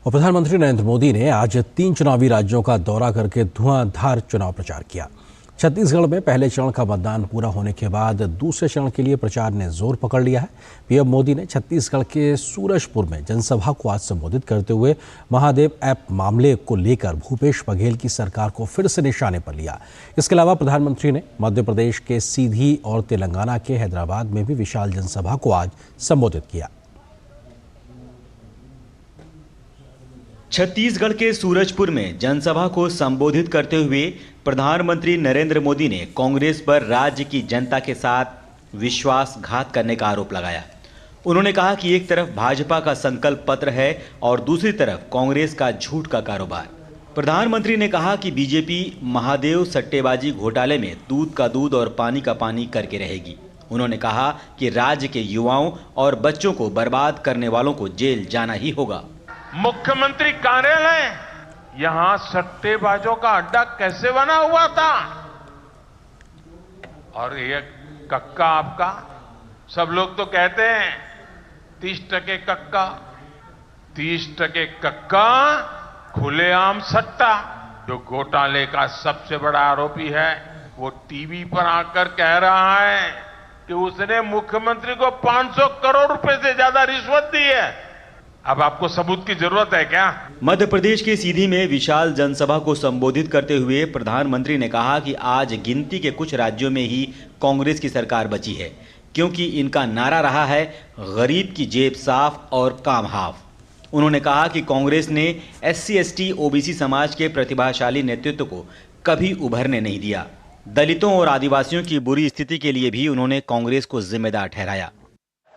और प्रधानमंत्री नरेंद्र मोदी ने आज 3 चुनावी राज्यों का दौरा करके धुआंधार चुनाव प्रचार किया। छत्तीसगढ़ में पहले चरण का मतदान पूरा होने के बाद दूसरे चरण के लिए प्रचार ने जोर पकड़ लिया है। पीएम मोदी ने छत्तीसगढ़ के सूरजपुर में जनसभा को आज संबोधित करते हुए महादेव ऐप मामले को लेकर भूपेश बघेल की सरकार को फिर से निशाने पर लिया। इसके अलावा प्रधानमंत्री ने मध्य प्रदेश के सीधी और तेलंगाना के हैदराबाद में भी विशाल जनसभा को आज संबोधित किया। छत्तीसगढ़ के सूरजपुर में जनसभा को संबोधित करते हुए प्रधानमंत्री नरेंद्र मोदी ने कांग्रेस पर राज्य की जनता के साथ विश्वासघात करने का आरोप लगाया। उन्होंने कहा कि एक तरफ भाजपा का संकल्प पत्र है और दूसरी तरफ कांग्रेस का झूठ का कारोबार। प्रधानमंत्री ने कहा कि बीजेपी महादेव सट्टेबाजी घोटाले में दूध का दूध और पानी का पानी करके रहेगी। उन्होंने कहा कि राज्य के युवाओं और बच्चों को बर्बाद करने वालों को जेल जाना ही होगा। मुख्यमंत्री कार्यालय यहां सट्टेबाजों का अड्डा कैसे बना हुआ था? और ये कक्का आपका, सब लोग तो कहते हैं 30% कक्का, 30% कक्का, खुलेआम सट्टा। जो घोटाले का सबसे बड़ा आरोपी है वो टीवी पर आकर कह रहा है कि उसने मुख्यमंत्री को 500 करोड़ रुपए से ज्यादा रिश्वत दी है। अब आपको सबूत की जरूरत है क्या? मध्य प्रदेश के सीधी में विशाल जनसभा को संबोधित करते हुए प्रधानमंत्री ने कहा कि आज गिनती के कुछ राज्यों में ही कांग्रेस की सरकार बची है, क्योंकि इनका नारा रहा है गरीब की जेब साफ और काम हाफ। उन्होंने कहा कि कांग्रेस ने SC, ST, OBC समाज के प्रतिभाशाली नेतृत्व को कभी उभरने नहीं दिया। दलितों और आदिवासियों की बुरी स्थिति के लिए भी उन्होंने कांग्रेस को जिम्मेदार ठहराया।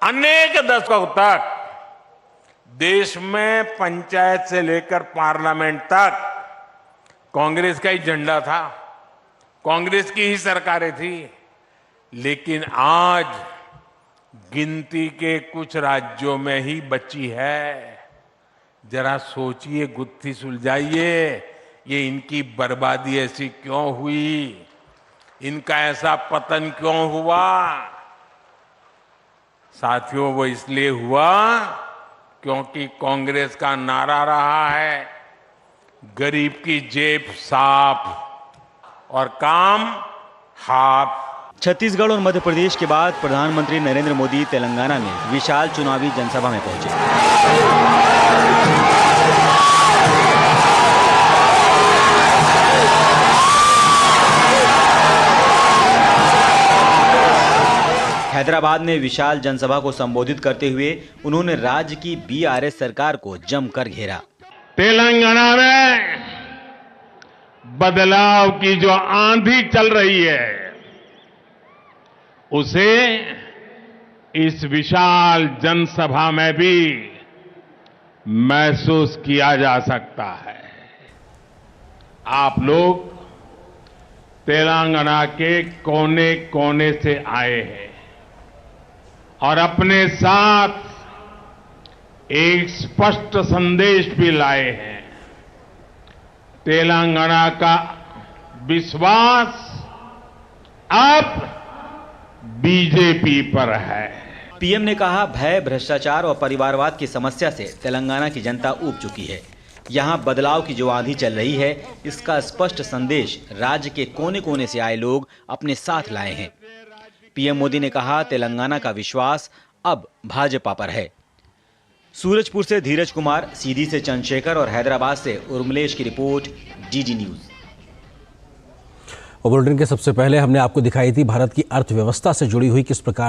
अनेक दशकों तक देश में पंचायत से लेकर पार्लियामेंट तक कांग्रेस का ही झंडा था, कांग्रेस की ही सरकारें थी। लेकिन आज गिनती के कुछ राज्यों में ही बची है। जरा सोचिए, गुत्थी सुलझाइए, ये इनकी बर्बादी ऐसी क्यों हुई, इनका ऐसा पतन क्यों हुआ? साथियों, वो इसलिए हुआ क्योंकि कांग्रेस का नारा रहा है गरीब की जेब साफ और काम हाफ। छत्तीसगढ़ और मध्य प्रदेश के बाद प्रधानमंत्री नरेंद्र मोदी तेलंगाना में विशाल चुनावी जनसभा में पहुंचे। हैदराबाद में विशाल जनसभा को संबोधित करते हुए उन्होंने राज्य की BRS सरकार को जमकर घेरा। तेलंगाना में बदलाव की जो आंधी चल रही है उसे इस विशाल जनसभा में भी महसूस किया जा सकता है। आप लोग तेलंगाना के कोने कोने से आए हैं और अपने साथ एक स्पष्ट संदेश भी लाए हैं। तेलंगाना का विश्वास अब बीजेपी पर है। पीएम ने कहा, भय, भ्रष्टाचार और परिवारवाद की समस्या से तेलंगाना की जनता ऊब चुकी है। यहां बदलाव की जो आंधी चल रही है, इसका स्पष्ट संदेश राज्य के कोने कोने से आए लोग अपने साथ लाए हैं। पीएम मोदी ने कहा, तेलंगाना का विश्वास अब भाजपा पर है। सूरजपुर से धीरज कुमार, सीधी से चंद्रशेखर और हैदराबाद से उर्मिलेश की रिपोर्ट, DD न्यूज। बुलेटिन के सबसे पहले हमने आपको दिखाई थी भारत की अर्थव्यवस्था से जुड़ी हुई किस प्रकार